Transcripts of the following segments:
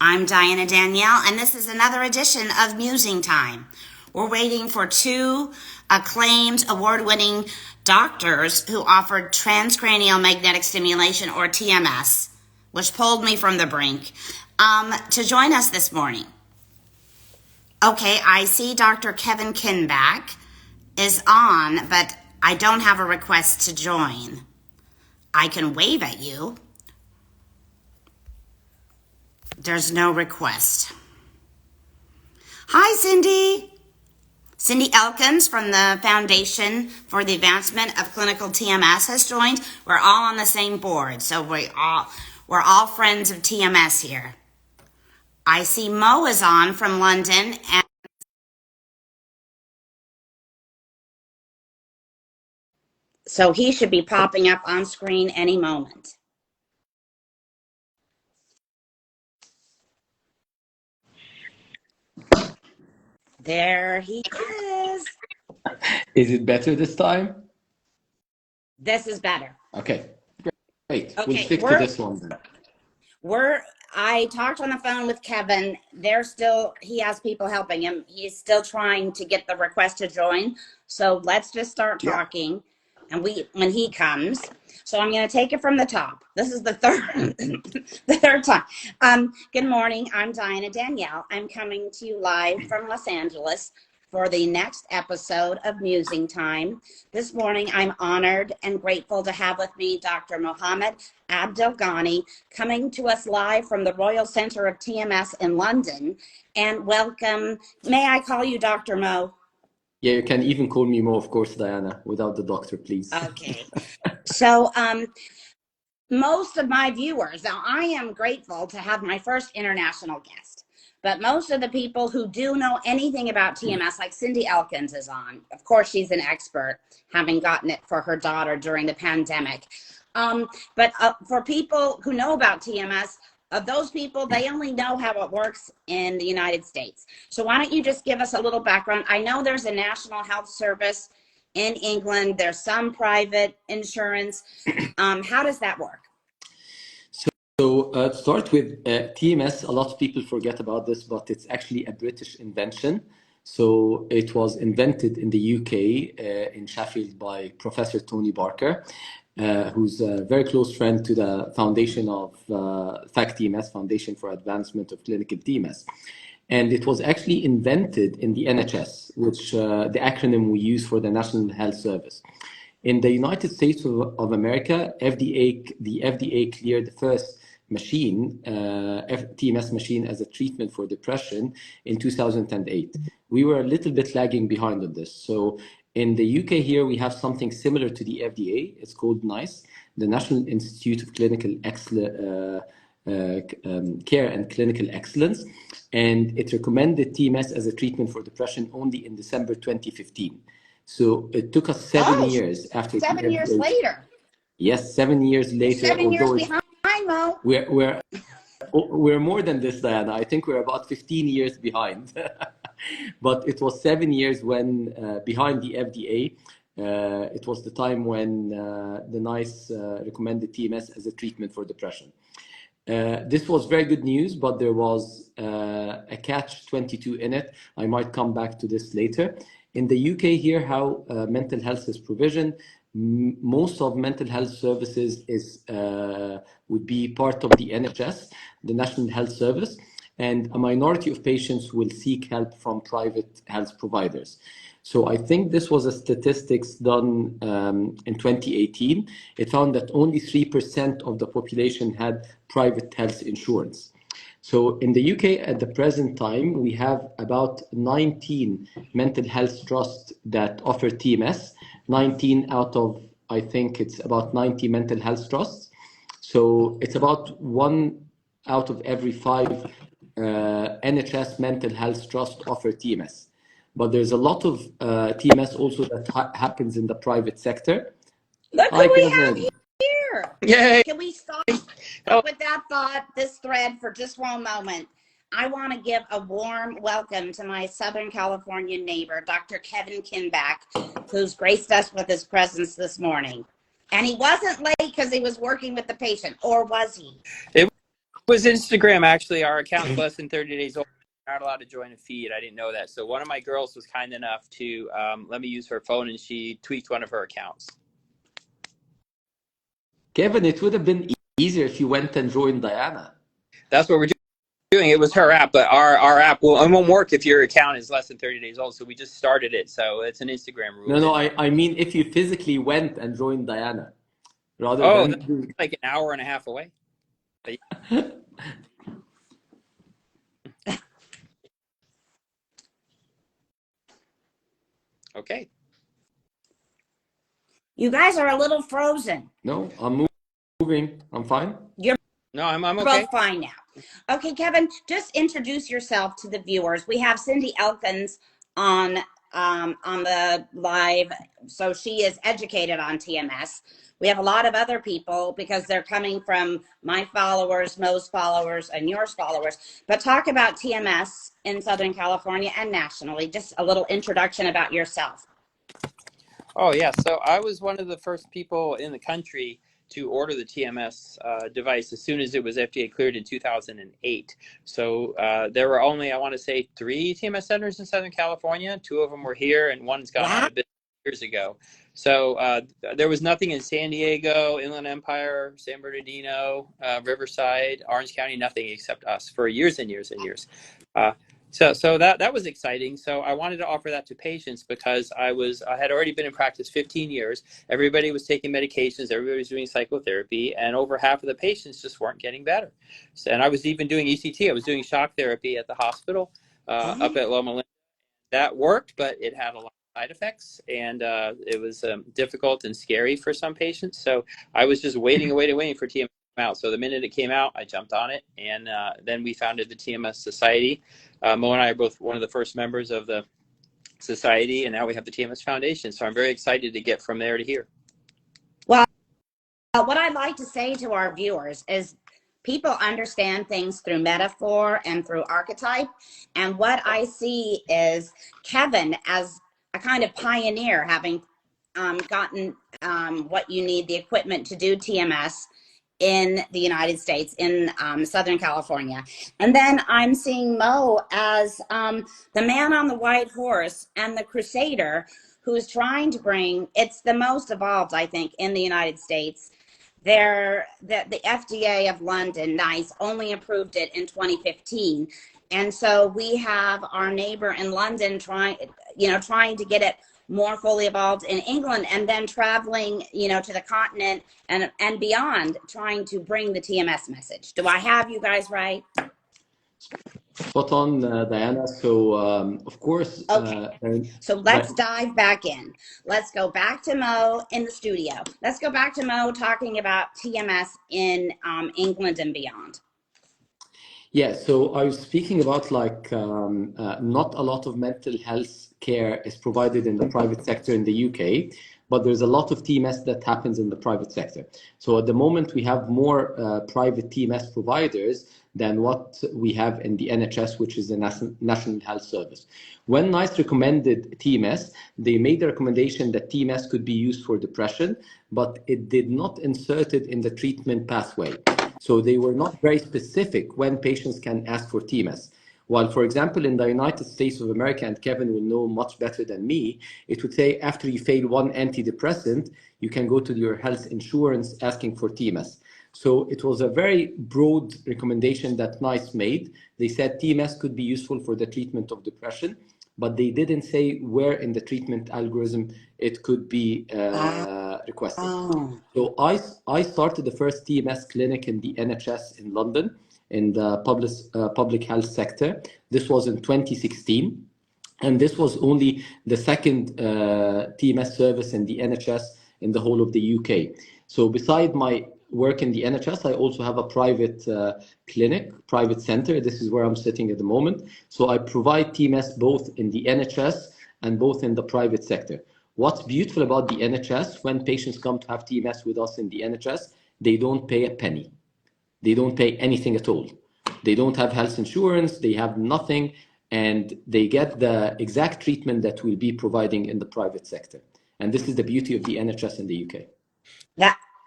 I'm Daniele, and this is another edition of Musing Time. We're waiting for two acclaimed, award-winning doctors who offered transcranial magnetic stimulation, or TMS, which pulled me from the brink, to join us this morning. Okay, I see Dr. Kevin Kinback is on, but I don't have a request to join. I can wave at you. There's no request. Hi, Cindy. Cindy Elkins from the Foundation for the Advancement of Clinical TMS has joined. We're all on the same board, so we're all friends of TMS here. I see Mo is on from London, and so he should be popping up on screen any moment. There he is. Is it better this time? This is better. Okay, great. Okay, We'll stick to this one then. I talked on the phone with Kevin. He has people helping him. He's still trying to get the request to join. So let's just start talking. And when he comes, so I'm going to take it from the top. This is the third time. Good morning. I'm Daniele. I'm coming to you live from Los Angeles for the next episode of Musing Time. This morning, I'm honored and grateful to have with me Dr. Mohammed Abdelghani, coming to us live from the Royal Centre of TMS in London. And welcome. May I call you Dr. Mo? Yeah, you can even call me Mo, of course, Diana, without the doctor, please. Okay. So, most of my viewers, now I am grateful to have my first international guest, but most of the people who do know anything about TMS, like Cindy Elkins is on. Of course, she's an expert, having gotten it for her daughter during the pandemic. But for people who know about TMS, of those people, they only know how it works in the United States. So why don't you just give us a little background? I know there's a national health service in England. There's some private insurance. How does that work? So to start with TMS, a lot of people forget about this, but it's actually a British invention. So it was invented in the UK, in Sheffield, by Professor Tony Barker, who's a very close friend to the foundation of TMS, Foundation for Advancement of Clinical TMS. And it was actually invented in the NHS, which the acronym we use for the National Health Service. In the United States of America, the FDA cleared the first machine, TMS machine, as a treatment for depression in 2008. We were a little bit lagging behind on this. So in the UK here, we have something similar to the FDA. It's called NICE, the National Institute of Clinical Care and Clinical Excellence. And it recommended TMS as a treatment for depression only in December 2015. So it took us 7 years after. 7 years later. Yes, 7 years later. 7 years behind, Mo. We're more than this, Diana. I think we're about 15 years behind. But it was 7 years when behind the FDA. It was the time when the NICE recommended TMS as a treatment for depression. This was very good news, but there was a catch-22 in it. I might come back to this later. In the UK here, how mental health is provisioned, most of mental health services would be part of the NHS, the National Health Service, and a minority of patients will seek help from private health providers. So I think this was a statistics done in 2018. It found that only 3% of the population had private health insurance. So in the UK at the present time, we have about 19 mental health trusts that offer TMS, 19 out of, I think it's about 90 mental health trusts. So it's about 1 out of every 5 NHS mental health trusts offer TMS. But there's a lot of TMS also that happens in the private sector. Look who we have here. Yay! Can we stop with that thought, this thread, for just one moment? I want to give a warm welcome to my Southern California neighbor, Dr. Kevin Kinback, who's graced us with his presence this morning. And he wasn't late because he was working with the patient, or was he? was Instagram, actually. Our account's less than 30 days old. We're not allowed to join a feed. I didn't know that. So one of my girls was kind enough to let me use her phone, and she tweaked one of her accounts. Kevin, it would have been easier if you went and joined Diana. That's what we're doing. It was her app, but our app won't work if your account is less than 30 days old. So we just started it. So it's an Instagram rule. No, I mean if you physically went and joined Diana, rather that's than like an hour and a half away. Okay. You guys are a little frozen. No, I'm moving. I'm fine. No, I'm okay. Both fine now. Okay, Kevin, just introduce yourself to the viewers. We have Cindy Elkins on the live, so she is educated on TMS. We have a lot of other people because they're coming from my followers, Mo's followers, and yours followers. But talk about TMS in Southern California and nationally. Just a little introduction about yourself. Oh, yeah. So I was one of the first people in the country to order the TMS device as soon as it was FDA cleared in 2008. So there were only, I want to say, 3 TMS centers in Southern California. 2 of them were here, and one's gone out of business years ago. So there was nothing in San Diego, Inland Empire, San Bernardino, Riverside, Orange County, nothing except us for years and years and years. So that was exciting. So I wanted to offer that to patients because I had already been in practice 15 years. Everybody was taking medications. Everybody was doing psychotherapy, and over half of the patients just weren't getting better. So, and I was even doing ECT. I was doing shock therapy at the hospital up at Loma Linda. That worked, but it had a lot of side effects, and it was difficult and scary for some patients. So I was just waiting for TMS to come out. So the minute it came out, I jumped on it, and then we founded the TMS Society. Mo and I are both one of the first members of the society, and now we have the TMS Foundation. So I'm very excited to get from there to here. Well, what I'd like to say to our viewers is people understand things through metaphor and through archetype. And what I see is Kevin as a kind of pioneer, having gotten what you need, the equipment to do TMS in the United States, in Southern California. And then I'm seeing Mo as the man on the white horse and the crusader who's trying to bring, it's the most evolved, I think, in the United States. The FDA of London, NICE, only approved it in 2015. And so we have our neighbor in London trying to get it more fully evolved in England, and then traveling, to the continent and beyond, trying to bring the TMS message. Do I have you guys right? Spot on, Diana. So, of course. Okay. So let's dive back in. Let's go back to Mo in the studio. Let's go back to Mo talking about TMS in England and beyond. Yeah, so I was speaking about not a lot of mental health care is provided in the private sector in the UK, but there's a lot of TMS that happens in the private sector. So at the moment, we have more private TMS providers than what we have in the NHS, which is the National Health Service. When NICE recommended TMS, they made the recommendation that TMS could be used for depression, but it did not insert it in the treatment pathway. So they were not very specific when patients can ask for TMS. While, for example, in the United States of America, and Kevin will know much better than me, it would say after you fail one antidepressant, you can go to your health insurance asking for TMS. So it was a very broad recommendation that NICE made. They said TMS could be useful for the treatment of depression, but they didn't say where in the treatment algorithm it could be requested. So I started the first TMS clinic in the NHS in London in the public health sector. This was in 2016. And this was only the second TMS service in the NHS in the whole of the UK. So beside my work in the NHS, I also have a private clinic, private center. This is where I'm sitting at the moment. So I provide TMS both in the NHS and both in the private sector. What's beautiful about the NHS, when patients come to have TMS with us in the NHS, they don't pay a penny. They don't pay anything at all. They don't have health insurance, they have nothing, and they get the exact treatment that we'll be providing in the private sector. And this is the beauty of the NHS in the UK.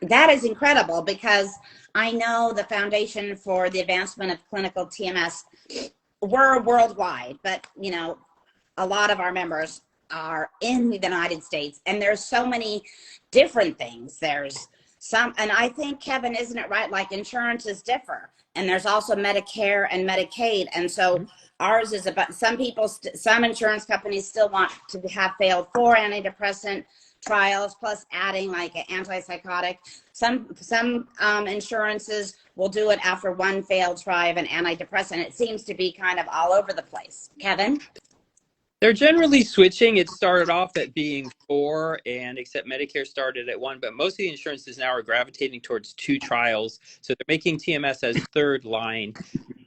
That is incredible, because I know the Foundation for the Advancement of Clinical TMS, we're worldwide, but a lot of our members are in the United States, and there's so many different things. There's some, and I think, Kevin, isn't it right? Like, insurances differ, and there's also Medicare and Medicaid. And so ours is about, some people, some insurance companies still want to have failed 4 antidepressant trials, plus adding like an antipsychotic. Some insurances will do it after 1 failed try of an antidepressant. It seems to be kind of all over the place. Kevin? They're generally switching. It started off at being 4, and except Medicare started at 1, but most of the insurances now are gravitating towards 2 trials. So they're making TMS as third line.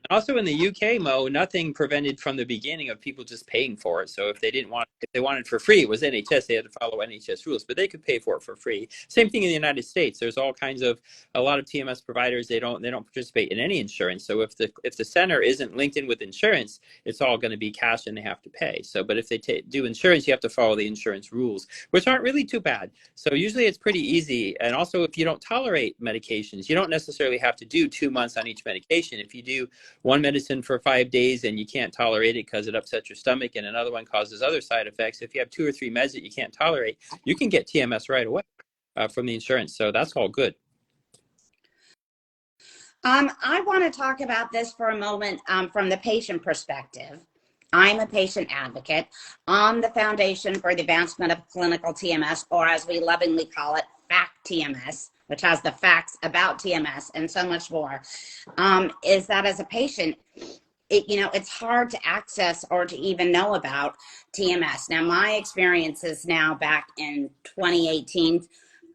And also in the UK, Mo, nothing prevented from the beginning of people just paying for it. So if they wanted for free, it was NHS. They had to follow NHS rules, but they could pay for it for free. Same thing in the United States. There's all kinds of, a lot of TMS providers, they don't participate in any insurance. So if the center isn't linked in with insurance, it's all going to be cash and they have to pay. So, but if they do insurance, you have to follow the insurance rules, which aren't really too bad. So usually it's pretty easy. And also, if you don't tolerate medications, you don't necessarily have to do 2 months on each medication. If you do one medicine for 5 days and you can't tolerate it because it upsets your stomach, and another one causes other side effects, if you have 2 or 3 meds that you can't tolerate, you can get TMS right away from the insurance. So that's all good. I want to talk about this for a moment from the patient perspective. I'm a patient advocate on the Foundation for the Advancement of Clinical TMS, or as we lovingly call it, FACT TMS, which has the facts about TMS and so much more. Is that as a patient, it's hard to access or to even know about TMS. Now, my experience is now back in 2018,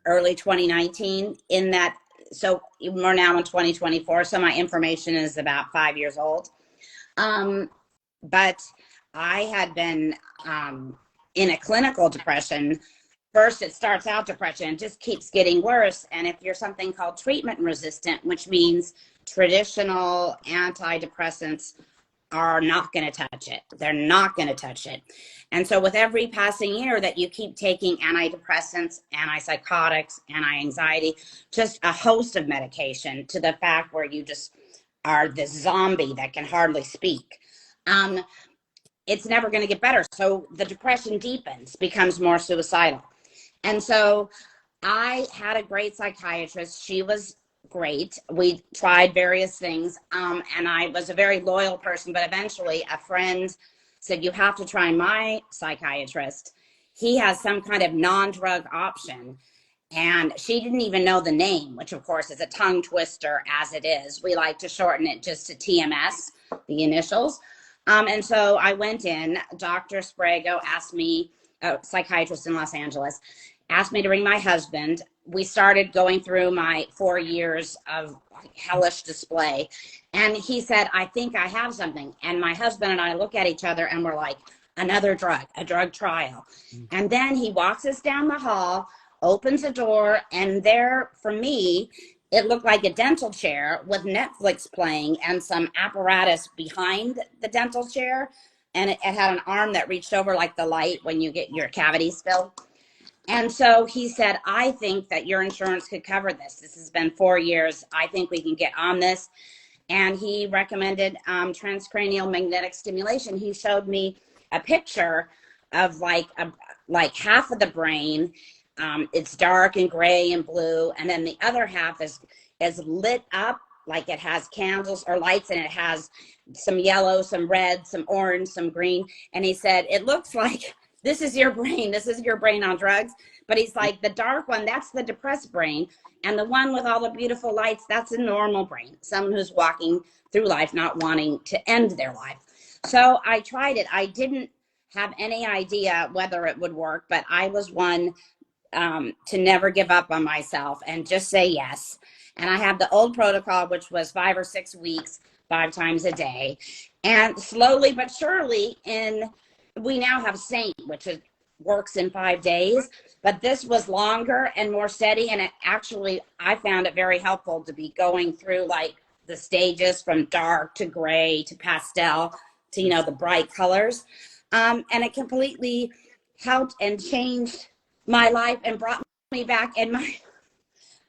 early 2019, in that, so we're now in 2024, so my information is about 5 years old. But I had been in a clinical depression. First, it starts out depression and just keeps getting worse. And if you're something called treatment resistant, which means traditional antidepressants are not going to touch it. They're not going to touch it. And so with every passing year that you keep taking antidepressants, antipsychotics, anti-anxiety, just a host of medication, to the fact where you just are this zombie that can hardly speak, it's never going to get better. So the depression deepens, becomes more suicidal. And so I had a great psychiatrist. She was great. We tried various things, and I was a very loyal person, but eventually a friend said, you have to try my psychiatrist. He has some kind of non-drug option. And she didn't even know the name, which of course is a tongue twister as it is. We like to shorten it just to TMS, the initials. And so I went in. Dr. Sprago asked me, a psychiatrist in Los Angeles, asked me to bring my husband. We started going through my 4 years of hellish display. And he said, I think I have something. And my husband and I look at each other and we're like, another drug, a drug trial. And then he walks us down the hall, opens the door, and there, for me, it looked like a dental chair with Netflix playing and some apparatus behind the dental chair. And it had an arm that reached over like the light when you get your cavities filled. And so he said, I think that your insurance could cover this. This has been 4 years. I think we can get on this. And he recommended transcranial magnetic stimulation. He showed me a picture of like half of the brain. It's dark and gray and blue. And then the other half is lit up, like it has candles or lights, and it has some yellow, some red, some orange, some green. And he said, it looks like this is your brain. This is your brain on drugs. But he's like, the dark one, that's the depressed brain. And the one with all the beautiful lights, that's a normal brain. Someone who's walking through life, not wanting to end their life. So I tried it. I didn't have any idea whether it would work, but I was one to never give up on myself and just say yes. And I have the old protocol, which was 5 or 6 weeks, 5 times a day. And slowly but surely, we now have Saint, which works in 5 days, but this was longer and more steady. And it actually, I found it very helpful to be going through like the stages from dark to gray to pastel to, the bright colors. And it completely helped and changed my life and brought me back. And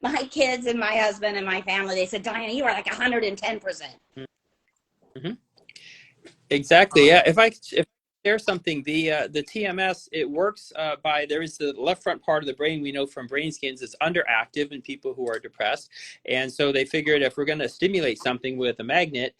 my kids and my husband and my family, they said, Diana, you are like 110%. Mhm. Exactly. Yeah. If I share something, the TMS, it works by, there is the left front part of the brain, we know from brain scans, it's underactive in people who are depressed, and so they figured if we're going to stimulate something with a magnet,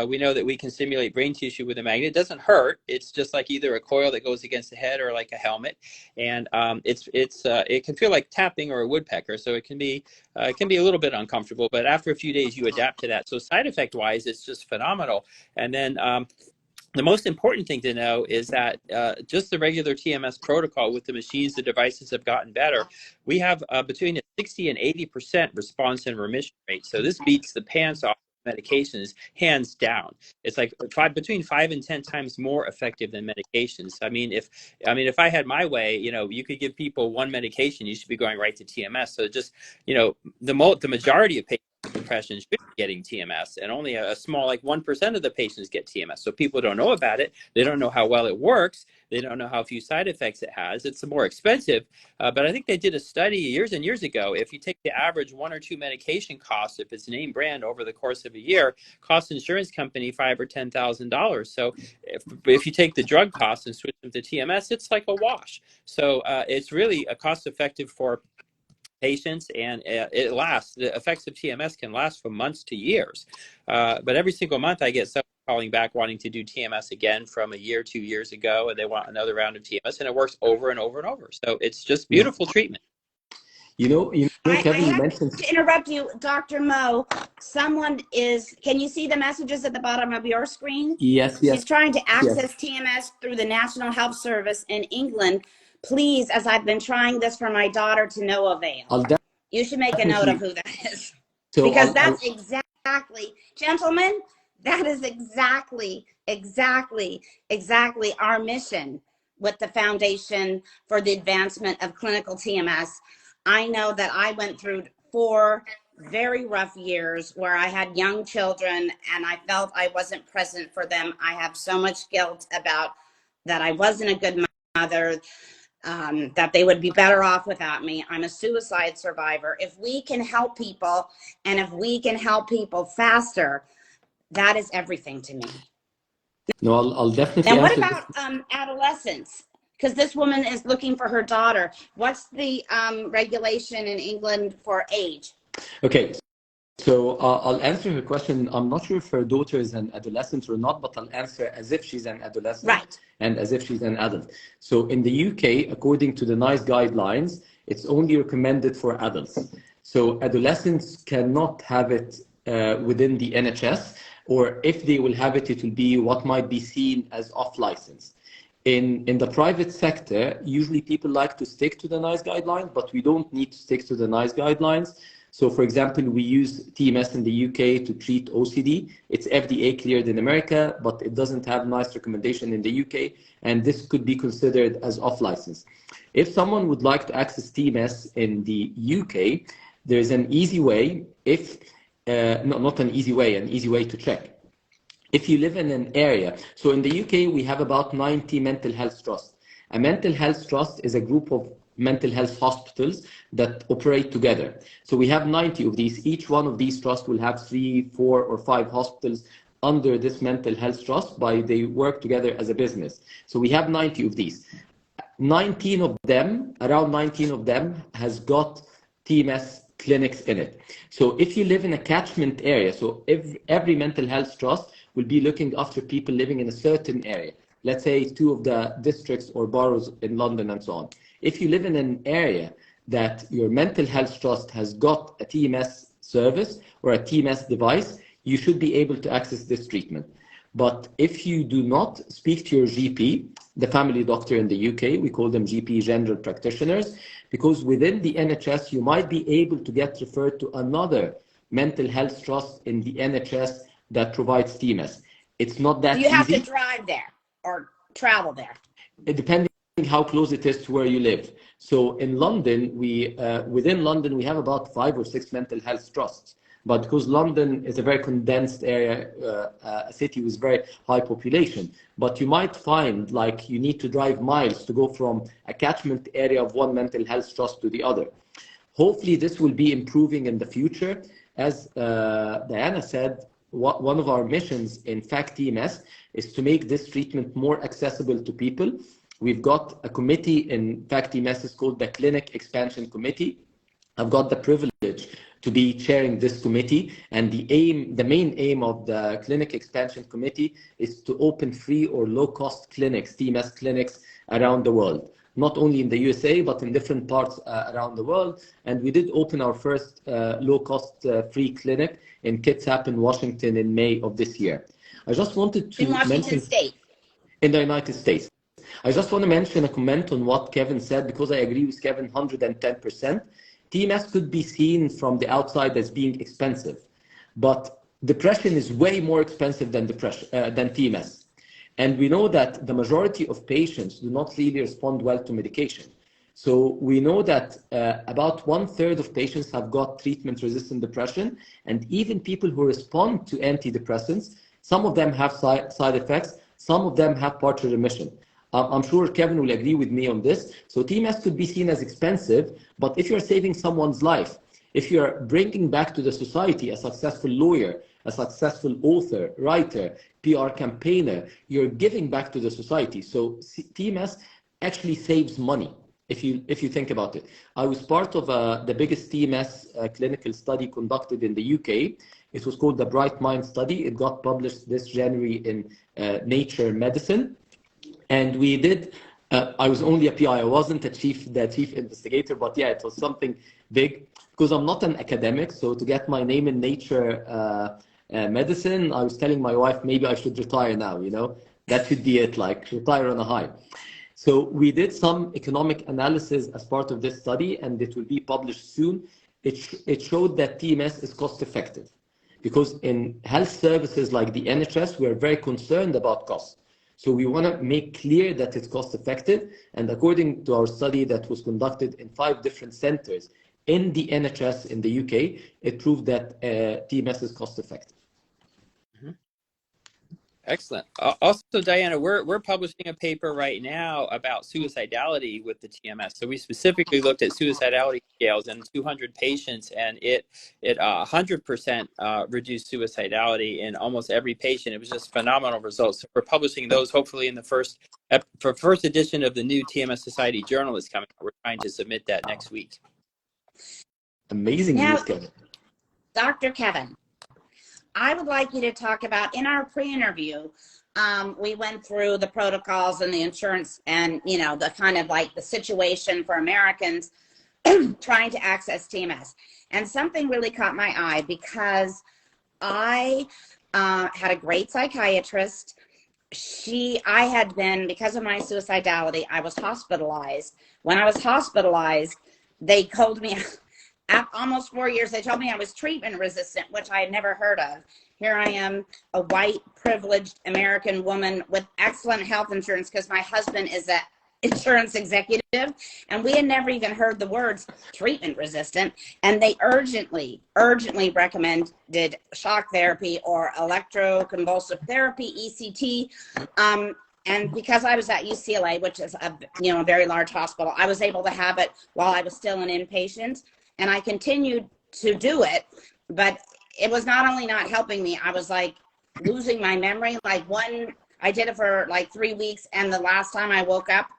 we know that we can stimulate brain tissue with a magnet. It doesn't hurt. It's just like either a coil that goes against the head or like a helmet, and it can feel like tapping or a woodpecker, so it can be a little bit uncomfortable, but after a few days you adapt to that. So side effect wise, it's just phenomenal. And then the most important thing to know is that just the regular TMS protocol with the machines, the devices have gotten better. We have between a 60 and 80% response and remission rate. So this beats the pants off medications hands down. It's like between 5 and 10 times more effective than medications. If I had my way, you could give people one medication, you should be going right to TMS. So just, the majority of patients with depression should be getting TMS, and only a small, like 1% of the patients get TMS. So people don't know about it. They don't know how well it works. They don't know how few side effects it has. It's more expensive, but I think they did a study years and years ago. If you take the average 1 or 2 medication costs, if it's name brand over the course of a year, costs insurance company $5,000 or $10,000. So if you take the drug costs and switch them to TMS, it's like a wash. So it's really a cost effective for patients, and it lasts. The effects of TMS can last from months to years. But every single month I get someone calling back wanting to do TMS again from a year, 2 years ago, and they want another round of TMS, and it works over and over and over. So it's just beautiful treatment. Kevin, I you have mentioned. to interrupt you, Dr. Mo. Can you see the messages at the bottom of your screen? Yes, She's yes, trying to access yes. TMS through the National Health Service in England. Please, as I've been trying this for my daughter, to no avail. You should make a note of who that is. So because that's exactly, gentlemen, that is exactly our mission with the Foundation for the Advancement of Clinical TMS. I know that I went through 4 very rough years where I had young children and I felt I wasn't present for them. I have so much guilt about that I wasn't a good mother, that they would be better off without me. I'm a suicide survivor. If we can help people, and if we can help people faster, that is everything to me. No, I'll definitely And what answer about adolescents? Because this woman is looking for her daughter. What's the regulation in England for age? Okay, so I'll answer her question. I'm not sure if her daughter is an adolescent or not, but I'll answer as if she's an adolescent, right, and as if she's an adult. So in the UK, according to the NICE guidelines, it's only recommended for adults. So adolescents cannot have it within the NHS, or if they will have it, it will be what might be seen as off license. In the private sector, usually people like to stick to the NICE guidelines, but we don't need to stick to the NICE guidelines. So for example, we use TMS in the UK to treat OCD. It's FDA cleared in America, but it doesn't have NICE recommendation in the UK, and this could be considered as off license. If someone would like to access TMS in the UK, there's an easy way, not an easy way, an easy way to check. If you live in an area, so in the UK, we have about 90 mental health trusts. A mental health trust is a group of mental health hospitals that operate together. So we have 90 of these. Each one of these trusts will have 3, 4, or 5 hospitals under this mental health trust, they work together as a business. So we have 90 of these. Around 19 of them has got TMS clinics in it. So if you live in a catchment area, so every mental health trust will be looking after people living in a certain area. Let's say 2 of the districts or boroughs in London and so on. If you live in an area that your mental health trust has got a TMS service or a TMS device, you should be able to access this treatment. But if you do not, speak to your GP, the family doctor in the UK, we call them GP general practitioners, because within the NHS, you might be able to get referred to another mental health trust in the NHS that provides TMS. It's not that easy. You have to drive there or travel there. Depending how close it is to where you live. So in London, within London, we have about 5 or 6 mental health trusts. But because London is a very condensed area, a city with very high population, but you might find like you need to drive miles to go from a catchment area of one mental health trust to the other. Hopefully, this will be improving in the future. As Diana said, one of our missions in FACT TMS is to make this treatment more accessible to people. We've got a committee in FACT TMS, it's called the Clinic Expansion Committee. I've got the privilege to be chairing this committee, and the main aim of the Clinic Expansion Committee is to open free or low-cost clinics, TMS clinics around the world, not only in the USA, but in different parts around the world. And we did open our first low-cost free clinic in Kitsap in Washington in May of this year. I just wanted to In Washington mention State. in the United States. I just want to mention a comment on what Kevin said, because I agree with Kevin 110%. TMS could be seen from the outside as being expensive, but depression is way more expensive than TMS. And we know that the majority of patients do not really respond well to medication. So we know that about 1/3 of patients have got treatment-resistant depression, and even people who respond to antidepressants, some of them have side effects, some of them have partial remission. I'm sure Kevin will agree with me on this. So TMS could be seen as expensive, but if you're saving someone's life, if you're bringing back to the society a successful lawyer, a successful author, writer, PR campaigner, you're giving back to the society. So TMS actually saves money if you think about it. I was part of the biggest TMS clinical study conducted in the UK. It was called the Bright Mind Study. It got published this January in Nature Medicine. And we did, I was only a PI, I wasn't the chief investigator, but yeah, it was something big, because I'm not an academic. So to get my name in Nature Medicine, I was telling my wife, maybe I should retire now, that should be it, like retire on a high. So we did some economic analysis as part of this study, and it will be published soon. It showed that TMS is cost effective, because in health services like the NHS, we're very concerned about cost. So we want to make clear that it's cost effective. And according to our study that was conducted in 5 different centers in the NHS in the UK, it proved that TMS is cost effective. Excellent. Also, Diana, we're publishing a paper right now about suicidality with the TMS. So we specifically looked at suicidality scales in 200 patients, and it 100% reduced suicidality in almost every patient. It was just phenomenal results. So we're publishing those hopefully in the first edition of the new TMS Society journal is coming out. We're trying to submit that next week. Amazing news, Kevin. Dr. Kevin, I would like you to talk about, in our pre-interview, we went through the protocols and the insurance and, the kind of like the situation for Americans trying to access TMS. And something really caught my eye, because I had a great psychiatrist. I had been, because of my suicidality, I was hospitalized. When I was hospitalized, they told me, almost 4 years, they told me I was treatment resistant, which I had never heard of. Here I am, a white, privileged American woman with excellent health insurance, because my husband is an insurance executive, and we had never even heard the words treatment resistant. And they urgently recommended shock therapy or electroconvulsive therapy, ECT. And because I was at UCLA, which is a very large hospital, I was able to have it while I was still an inpatient. And I continued to do it, but it was not only not helping me, I was like losing my memory. I did it for like 3 weeks, and the last time I woke up,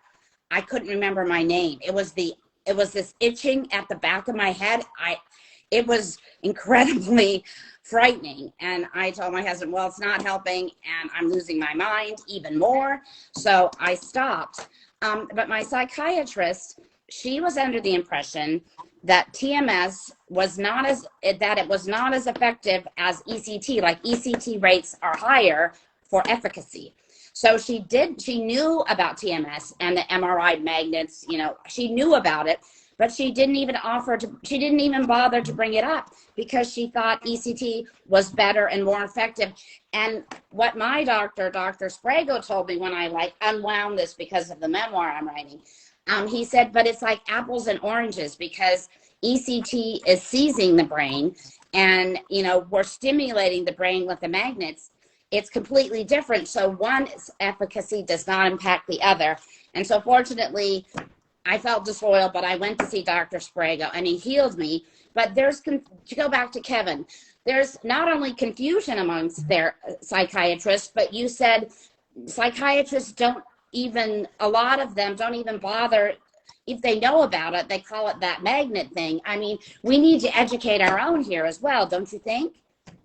I couldn't remember my name. It was this itching at the back of my head. It was incredibly frightening. And I told my husband, well, it's not helping, and I'm losing my mind even more. So I stopped. But my psychiatrist, she was under the impression that TMS was not as effective as ECT. Like ECT rates are higher for efficacy. So she knew about TMS and the MRI magnets, she knew about it, but she didn't even bother to bring it up, because she thought ECT was better and more effective. And what my doctor, Dr. Sprago, told me when I unwound this because of the memoir I'm writing, he said, but it's like apples and oranges, because ECT is seizing the brain, and, we're stimulating the brain with the magnets. It's completely different. So one's efficacy does not impact the other. And so fortunately, I felt disloyal, but I went to see Dr. Sprague and he healed me. But to go back to Kevin, there's not only confusion amongst their psychiatrists, but you said psychiatrists don't even, a lot of them don't even bother. If they know about it, they call it that magnet thing. I mean, we need to educate our own here as well, don't you think?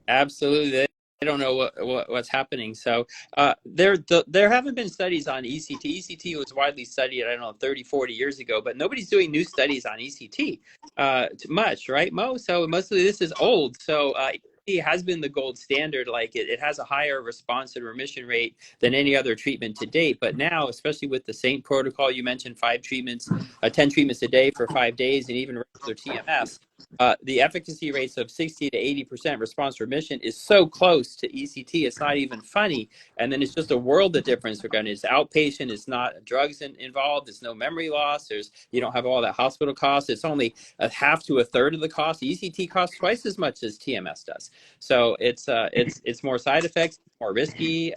Absolutely. They don't know what's happening. So there haven't been studies on ECT. ECT was widely studied, I don't know, 30, 40 years ago, but nobody's doing new studies on ECT much, right, Mo? So mostly this is old. So ECT has been the gold standard. Like it has a higher response and remission rate than any other treatment to date. But now, especially with the SAINT protocol, you mentioned 5 treatments, 10 treatments a day for 5 days, and even regular TMS. The efficacy rates of 60 to 80% response remission is so close to ECT, it's not even funny. And then it's just a world of difference. Again, it's outpatient, it's not drugs involved, there's no memory loss, you don't have all that hospital costs. It's only a half to a third of the cost. ECT costs twice as much as TMS does. So it's more side effects, more risky.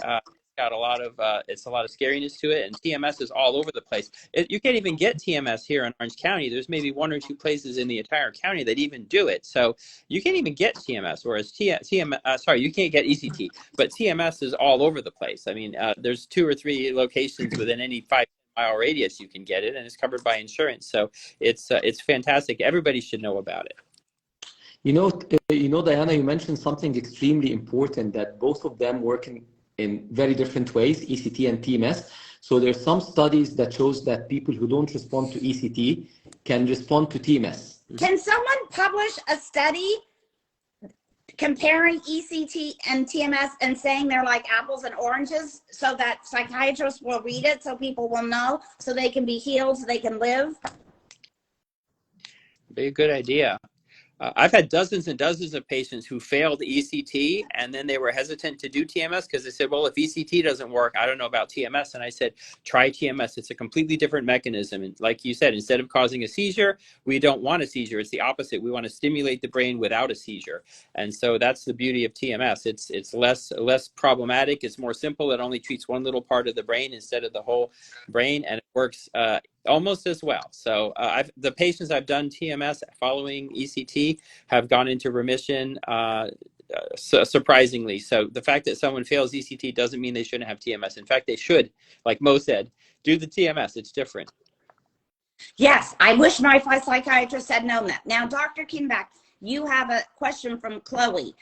Got a lot of it's a lot of scariness to it, and TMS is all over the place. You can't even get TMS here in Orange County. There's maybe 1 or 2 places in the entire county that even do it. So you can't even get TMS, whereas you can't get ECT, but TMS is all over the place. I mean, there's 2 or 3 locations within any 5-mile radius you can get it, and it's covered by insurance. So it's fantastic. Everybody should know about it. Diana, you mentioned something extremely important, that both of them work in very different ways, ECT and TMS. So there's some studies that shows that people who don't respond to ECT can respond to TMS. Can someone publish a study comparing ECT and TMS and saying they're like apples and oranges, so that psychiatrists will read it, so people will know, so they can be healed, so they can live? Be a good idea. I've had dozens and dozens of patients who failed ECT and then they were hesitant to do TMS because they said, well, if ECT doesn't work, I don't know about TMS. And I said, try TMS. It's a completely different mechanism. And like you said, instead of causing a seizure, we don't want a seizure. It's the opposite. We want to stimulate the brain without a seizure. And so that's the beauty of TMS. It's less problematic. It's more simple. It only treats one little part of the brain instead of the whole brain, and it works almost as well. So the patients I've done TMS following ECT have gone into remission surprisingly. So the fact that someone fails ECT doesn't mean they shouldn't have TMS. In fact, they should, like Mo said, do the TMS. It's different. Yes, I wish my psychiatrist had known that. Now, Dr. Kinback, you have a question from Chloe.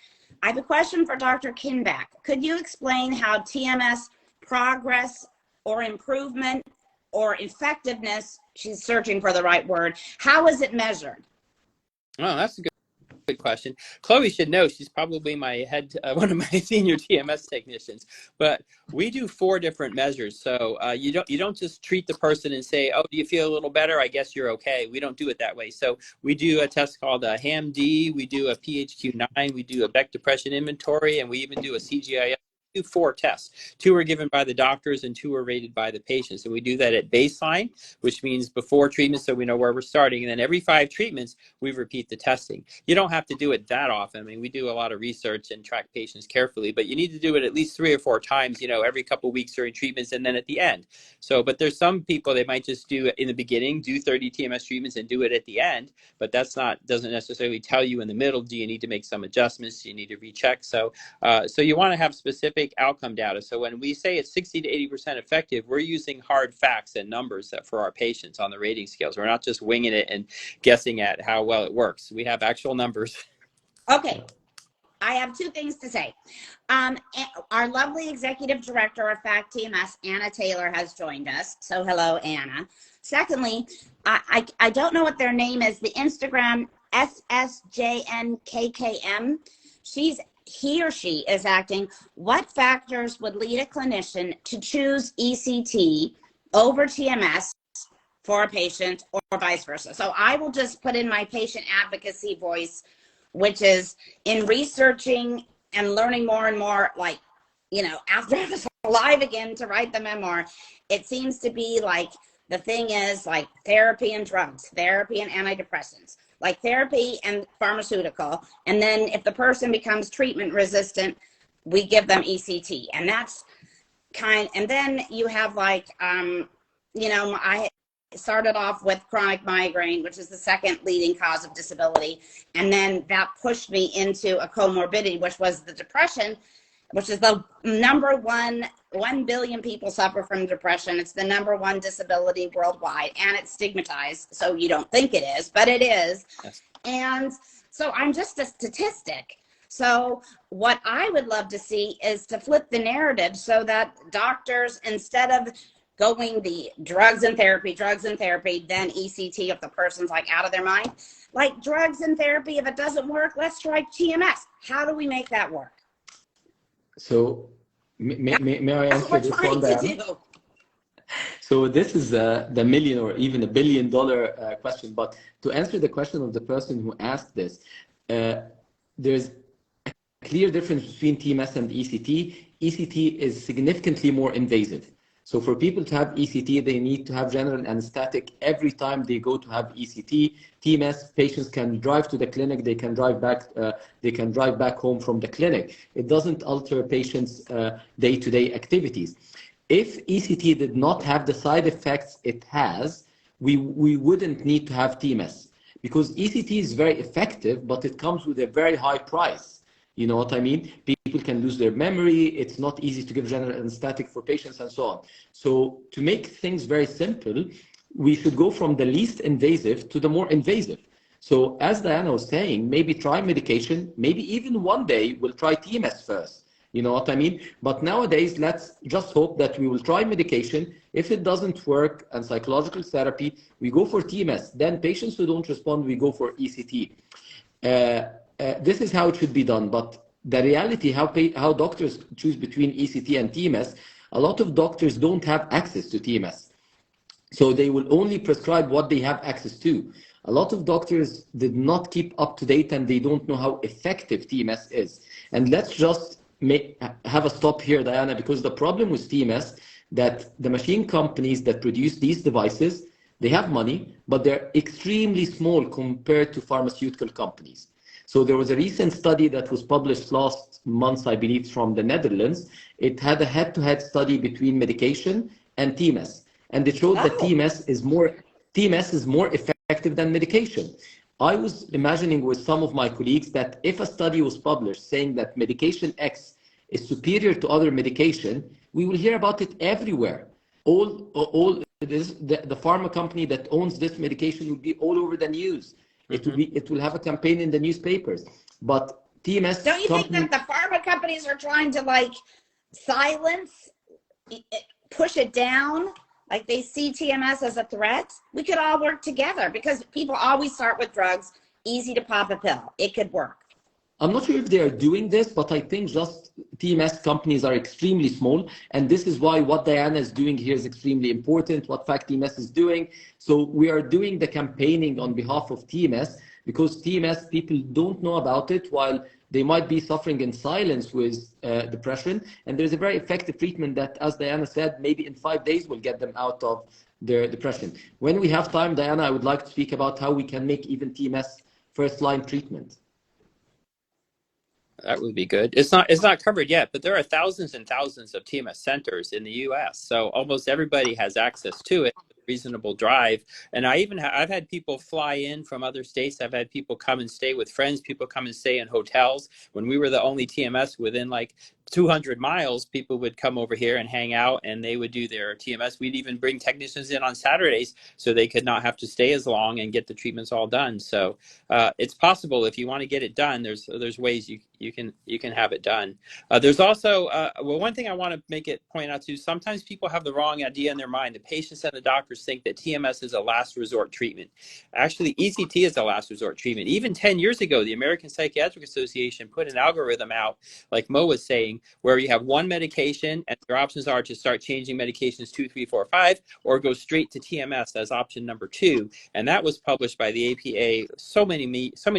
I have a question for Dr. Kinback. Could you explain how TMS progress or improvement or effectiveness, she's searching for the right word, how is it measured? Oh, that's a good question. Chloe should know. She's probably my one of my senior TMS technicians. But we do 4 different measures. So you don't just treat the person and say, oh, do you feel a little better? I guess you're okay. We don't do it that way. So we do a test called a HAM-D. We do a PHQ-9. We do a Beck Depression Inventory, and we even do a CGI. 4 tests. 2 are given by the doctors and 2 are rated by the patients. And we do that at baseline, which means before treatment, so we know where we're starting. And then every 5 treatments, we repeat the testing. You don't have to do it that often. I mean, we do a lot of research and track patients carefully, but you need to do it at least 3 or 4 times, every couple of weeks during treatments and then at the end. So, but there's some people, they might just do it in the beginning, do 30 TMS treatments and do it at the end, but doesn't necessarily tell you in the middle, do you need to make some adjustments? Do you need to recheck? So you want to have specific outcome data. So when we say it's 60 to 80% effective, we're using hard facts and numbers for our patients on the rating scales. We're not just winging it and guessing at how well it works. We have actual numbers. Okay. I have 2 things to say. Our lovely executive director of FACT TMS, Anna Taylor, has joined us. So hello, Anna. Secondly, I don't know what their name is. The Instagram SSJNKKM. He or she is acting. What factors would lead a clinician to choose ECT over TMS for a patient, or vice versa? So I will just put in my patient advocacy voice, which is in researching and learning more and more, like, after I was alive again to write the memoir, it seems to be like the thing is like therapy and drugs, therapy and antidepressants, like therapy and pharmaceutical. And then if the person becomes treatment resistant, we give them ECT. And that's and then you have like, started off with chronic migraine, which is the second leading cause of disability. And then that pushed me into a comorbidity, which was the depression, which is the number one. 1 billion people suffer from depression. It's the number one disability worldwide, and it's stigmatized. So you don't think it is, but it is. Yes. And so I'm just a statistic. So what I would love to see is to flip the narrative so that doctors, instead of going the drugs and therapy, then ECT if the person's like out of their mind, like drugs and therapy, if it doesn't work, let's try TMS. How do we make that work? So may I answer this one, Diane? So this is the million or even $1 billion question. But to answer the question of the person who asked this, there's a clear difference between TMS and ECT. ECT is significantly more invasive. So for people to have ECT, they need to have general anesthetic every time they go to have ECT. TMS patients can drive to the clinic, they can drive back home from the clinic. It doesn't alter patients' day-to-day activities. If ECT did not have the side effects it has, we wouldn't need to have TMS, because ECT is very effective, but it comes with a very high price. You know what I mean? People can lose their memory. It's not easy to give general anesthetic for patients and so on. So to make things very simple, we should go from the least invasive to the more invasive. So as Diana was saying, maybe try medication, maybe even one day we'll try TMS first. You know what I mean? But nowadays, let's just hope that we will try medication. If it doesn't work and psychological therapy, we go for TMS. Then patients who don't respond, we go for ECT. This is how it should be done. But the reality, how doctors choose between ECT and TMS, a lot of doctors don't have access to TMS. So they will only prescribe what they have access to. A lot of doctors did not keep up to date and they don't know how effective TMS is. And let's just have a stop here, Diana, because the problem with TMS, that the machine companies that produce these devices, they have money, but they're extremely small compared to pharmaceutical companies. So there was a recent study that was published last month, I believe, from the Netherlands. It had a head-to-head study between medication and TMS. And it showed that TMS is more effective than medication. I was imagining with some of my colleagues that if a study was published saying that medication X is superior to other medication, we will hear about it everywhere. The pharma company that owns this medication will be all over the news. It will have a campaign in the newspapers. But TMS. Don't you think that the pharma companies are trying to like silence, push it down? Like they see TMS as a threat? We could all work together because people always start with drugs, easy to pop a pill. It could work. I'm not sure if they are doing this, but I think just TMS companies are extremely small. And this is why what Diana is doing here is extremely important, what Fact TMS is doing. So we are doing the campaigning on behalf of TMS because TMS people don't know about it, while they might be suffering in silence with depression. And there's a very effective treatment that, as Diana said, maybe in 5 days will get them out of their depression. When we have time, Diana, I would like to speak about how we can make even TMS first-line treatment. That would be good. It's not covered yet, but there are thousands and thousands of TMS centers in the U.S. So almost everybody has access to it. Reasonable drive. And I've had people fly in from other states. I've had people come and stay with friends. People come and stay in hotels. When we were the only TMS within like 200 miles, people would come over here and hang out and they would do their TMS. We'd even bring technicians in on Saturdays so they could not have to stay as long and get the treatments all done. So it's possible if you want to get it done. There's ways you can have it done. There's also one thing I want to point out too. Sometimes people have the wrong idea in their mind. The patients and the doctors think that TMS is a last resort treatment. Actually, ECT is a last resort treatment. Even 10 years ago, the American Psychiatric Association put an algorithm out, like Mo was saying, where you have one medication and your options are to start changing medications 2, 3, 4, 5, or go straight to TMS as option number 2. And that was published by the APA so many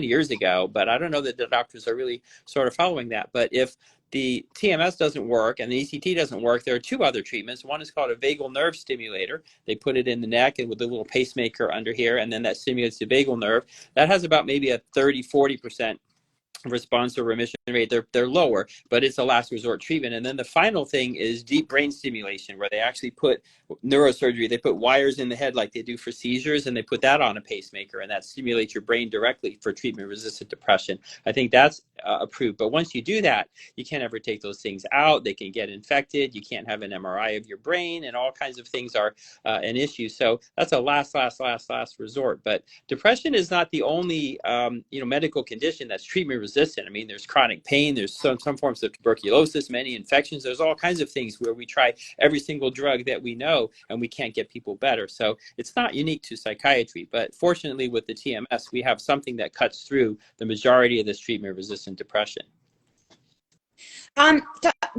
years ago, but I don't know that the doctors are really sort of following that. But if the TMS doesn't work and the ECT doesn't work, there are 2 other treatments. One is called a vagal nerve stimulator. They put it in the neck and with a little pacemaker under here, and then that stimulates the vagal nerve. That has about maybe a 30-40% response or remission rate, they're lower, but it's a last resort treatment. And then the final thing is deep brain stimulation, where they actually put neurosurgery, they put wires in the head like they do for seizures, and they put that on a pacemaker, and that stimulates your brain directly for treatment resistant depression. I think that's approved. But once you do that, you can't ever take those things out. They can get infected. You can't have an MRI of your brain, and all kinds of things are an issue. So that's a last resort. But depression is not the only medical condition that's treatment resistant. I mean, there's chronic pain, there's some forms of tuberculosis, many infections. There's all kinds of things where we try every single drug that we know and we can't get people better. So it's not unique to psychiatry, but fortunately with the TMS, we have something that cuts through the majority of this treatment resistant depression.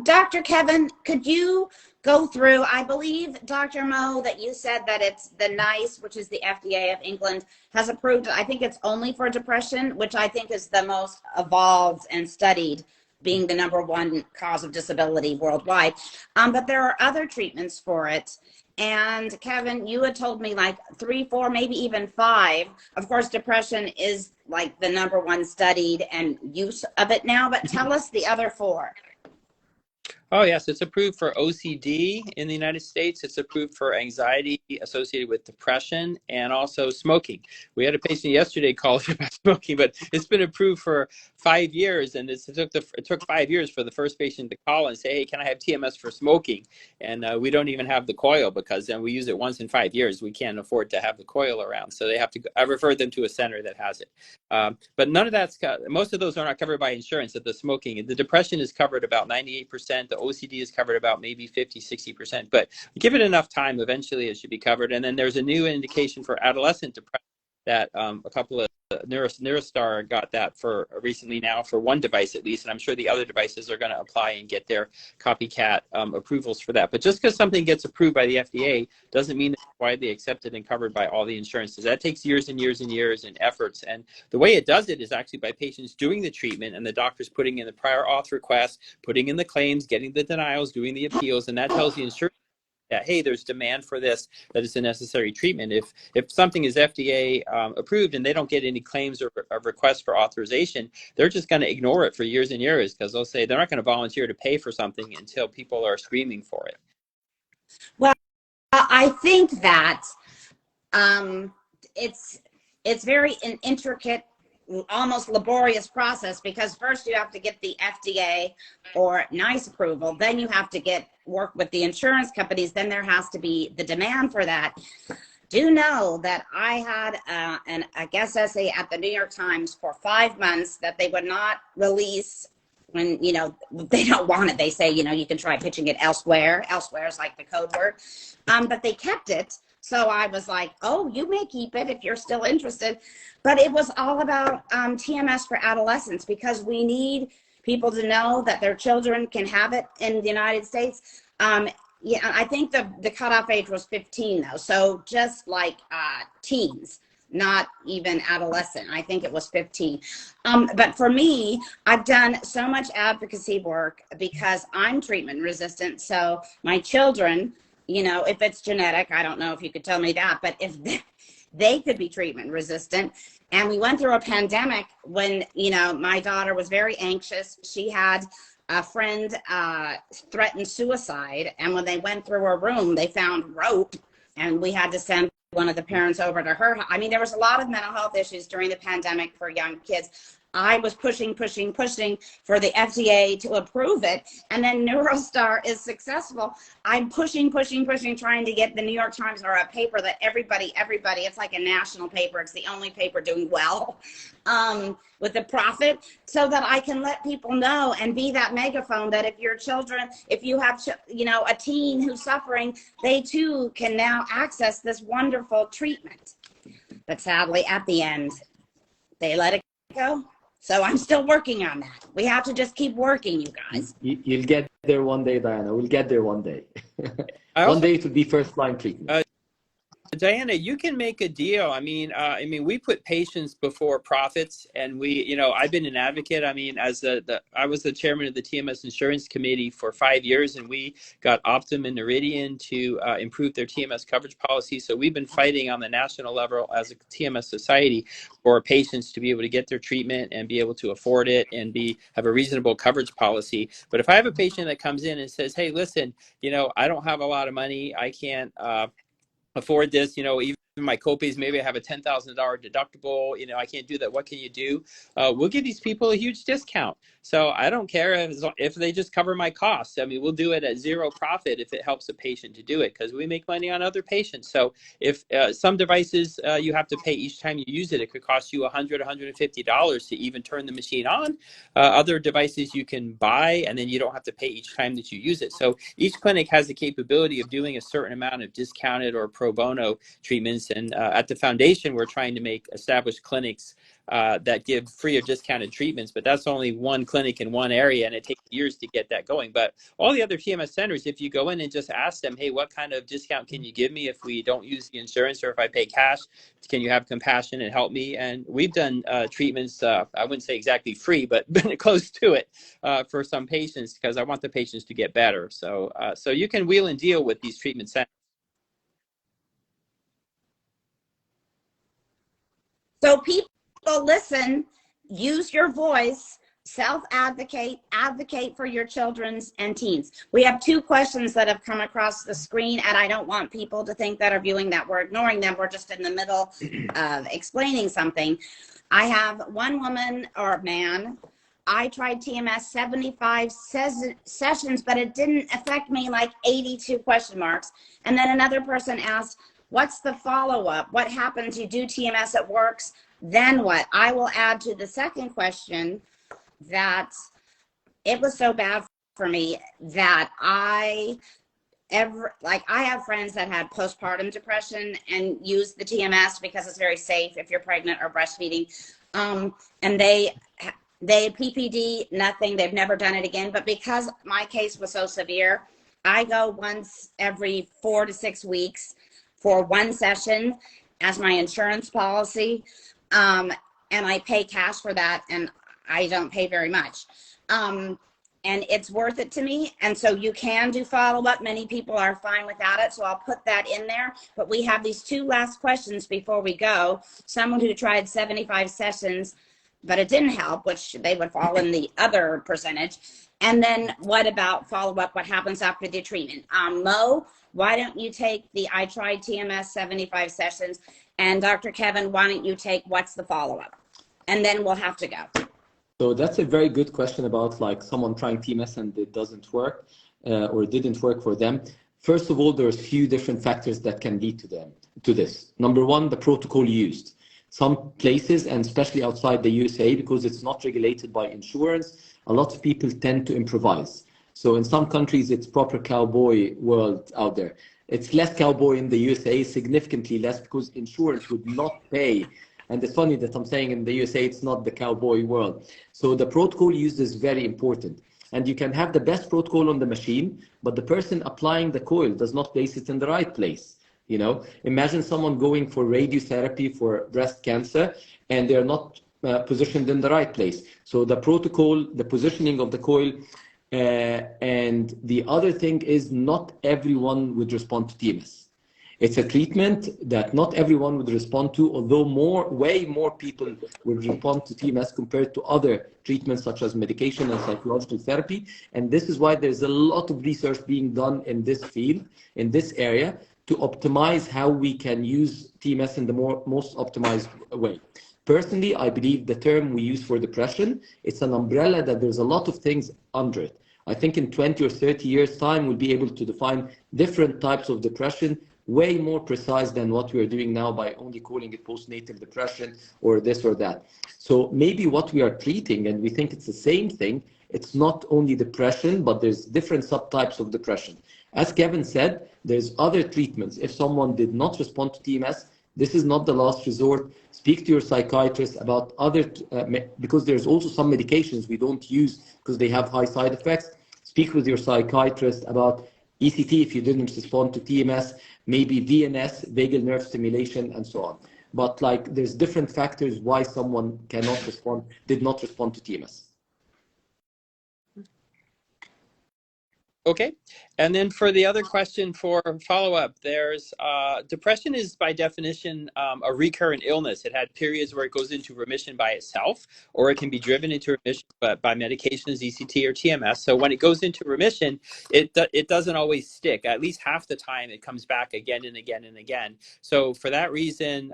Dr. Kevin, could you go through, I believe, Dr. Mo, that you said that it's the NICE, which is the FDA of England, has approved, I think it's only for depression, which I think is the most evolved and studied, being the #1 cause of disability worldwide. But there are other treatments for it. And Kevin, you had told me like 3, 4, maybe even 5. Of course, depression is like the #1 studied and use of it now, but tell us the other 4. Oh, yes. It's approved for OCD in the United States. It's approved for anxiety associated with depression and also smoking. We had a patient yesterday call about smoking, but it's been approved for 5 years. And it took 5 years for the first patient to call and say, hey, can I have TMS for smoking? And we don't even have the coil because then we use it once in 5 years. We can't afford to have the coil around. So they have to, I referred them to a center that has it. But none of that's, most of those are not covered by insurance at the smoking. The depression is covered about 98%. The OCD is covered about maybe 50, 60%, but give it enough time, eventually it should be covered. And then there's a new indication for adolescent depression that a couple of Neurostar got that for recently now for one device at least, and I'm sure the other devices are going to apply and get their copycat approvals for that. But just because something gets approved by the FDA doesn't mean it's widely accepted and covered by all the insurances. That takes years and years and years and efforts. And the way it does it is actually by patients doing the treatment and the doctors putting in the prior auth requests, putting in the claims, getting the denials, doing the appeals, and that tells the insurance that, hey, there's demand for this, that it's a necessary treatment. If something is FDA approved and they don't get any claims or requests for authorization, they're just going to ignore it for years and years because they'll say they're not going to volunteer to pay for something until people are screaming for it. Well, I think that it's very an intricate, almost laborious process because first you have to get the FDA or NICE approval, then you have to work with the insurance companies, then there has to be the demand for that. Do know that I had a guest essay at the New York Times for 5 months that they would not release when, they don't want it. They say, you can try pitching it elsewhere. Elsewhere is like the code word. But they kept it. So I was like, oh, you may keep it if you're still interested. But it was all about TMS for adolescents because we need people to know that their children can have it in the United States. Yeah, I think the cutoff age was 15 though. So just like teens, not even adolescent. I think it was 15. But for me, I've done so much advocacy work because I'm treatment resistant. So my children, if it's genetic, I don't know if you could tell me that, but if they could be treatment resistant. And we went through a pandemic when, my daughter was very anxious. She had a friend threaten suicide. And when they went through her room, they found rope and we had to send one of the parents over to her. I mean, there was a lot of mental health issues during the pandemic for young kids. I was pushing for the FDA to approve it. And then Neurostar is successful. I'm pushing, trying to get the New York Times or a paper that everybody, it's like a national paper. It's the only paper doing well with the profit so that I can let people know and be that megaphone that if your children, if you have, a teen who's suffering, they too can now access this wonderful treatment. But sadly, at the end, they let it go. So I'm still working on that. We have to just keep working, you guys. You'll get there one day, Diana. We'll get there one day. One day it will be first-line treatment. Diana, you can make a deal. I mean, we put patients before profits, and I've been an advocate. I mean, I was the chairman of the TMS Insurance Committee for 5 years, and we got Optum and Noridian to improve their TMS coverage policy. So we've been fighting on the national level as a TMS society for patients to be able to get their treatment and be able to afford it and have a reasonable coverage policy. But if I have a patient that comes in and says, "Hey, listen, I don't have a lot of money. I can't afford this, even my copays, maybe I have a $10,000 deductible, I can't do that. What can you do?" We'll give these people a huge discount. So I don't care if they just cover my costs. I mean, we'll do it at zero profit if it helps a patient to do it, because we make money on other patients. So if some devices you have to pay each time you use it, it could cost you $100, $150 to even turn the machine on. Other devices you can buy, and then you don't have to pay each time that you use it. So each clinic has the capability of doing a certain amount of discounted or pro bono treatments. And at the foundation, we're trying to make established clinics that give free or discounted treatments, but that's only one clinic in one area, and it takes years to get that going. But all the other TMS centers, if you go in and just ask them, "Hey, what kind of discount can you give me if we don't use the insurance, or if I pay cash? Can you have compassion and help me?" And we've done treatments, I wouldn't say exactly free, but been close to it for some patients, because I want the patients to get better. So you can wheel and deal with these treatment centers. So people, listen, use your voice, self-advocate, advocate for your children's and teens. We have 2 questions that have come across the screen, and I don't want people to think that are viewing that we're ignoring them. We're just in the middle of explaining something. I have one woman or man. I tried TMS 75 sessions, but it didn't affect me, like 82 question marks. And then another person asked, "What's the follow-up? What happens? You do TMS, it works, then what?" I will add to the second question that it was so bad for me that I have friends that had postpartum depression and use the TMS because it's very safe if you're pregnant or breastfeeding. And they PPD, nothing, they've never done it again. But because my case was so severe, I go once every 4 to 6 weeks for 1 session as my insurance policy. And I pay cash for that, and I don't pay very much. And it's worth it to me. And so you can do follow-up. Many people are fine without it, so I'll put that in there. But we have these 2 last questions before we go. Someone who tried 75 sessions, but it didn't help, which they would fall in the other percentage. And then what about follow-up? What happens after the treatment? Mo, why don't you take the I tried TMS 75 sessions? And Dr. Kevin, why don't you take what's the follow-up? And then we'll have to go. So that's a very good question about like someone trying TMS and it doesn't work or it didn't work for them. First of all, there's few different factors that can lead to this. Number one, the protocol used. Some places, and especially outside the USA, because it's not regulated by insurance, a lot of people tend to improvise. So in some countries, it's proper cowboy world out there. It's less cowboy in the USA, significantly less, because insurance would not pay. And it's funny that I'm saying in the USA, it's not the cowboy world. So the protocol used is very important. And you can have the best protocol on the machine, but the person applying the coil does not place it in the right place. Imagine someone going for radiotherapy for breast cancer, and they're not positioned in the right place. So the protocol, the positioning of the coil, and the other thing is not everyone would respond to TMS. It's a treatment that not everyone would respond to, although way more people would respond to TMS compared to other treatments such as medication and psychological therapy. And this is why there's a lot of research being done in this field, in this area, to optimize how we can use TMS in the most optimized way. Personally, I believe the term we use for depression, it's an umbrella that there's a lot of things under it. I think in 20 or 30 years' time, we'll be able to define different types of depression, way more precise than what we're doing now by only calling it postnatal depression or this or that. So maybe what we are treating, and we think it's the same thing, it's not only depression, but there's different subtypes of depression. As Kevin said, there's other treatments. If someone did not respond to TMS, this is not the last resort. Speak to your psychiatrist about other, because there's also some medications we don't use because they have high side effects. Speak with your psychiatrist about ECT if you didn't respond to TMS, maybe VNS, vagal nerve stimulation, and so on. But like there's different factors why someone cannot respond, did not respond to TMS. Okay, and then for the other question for follow-up, there's depression is by definition a recurrent illness. It had periods where it goes into remission by itself, or it can be driven into remission by medications, ECT or TMS. So when it goes into remission, it doesn't always stick. At least half the time, it comes back again and again and again. So for that reason,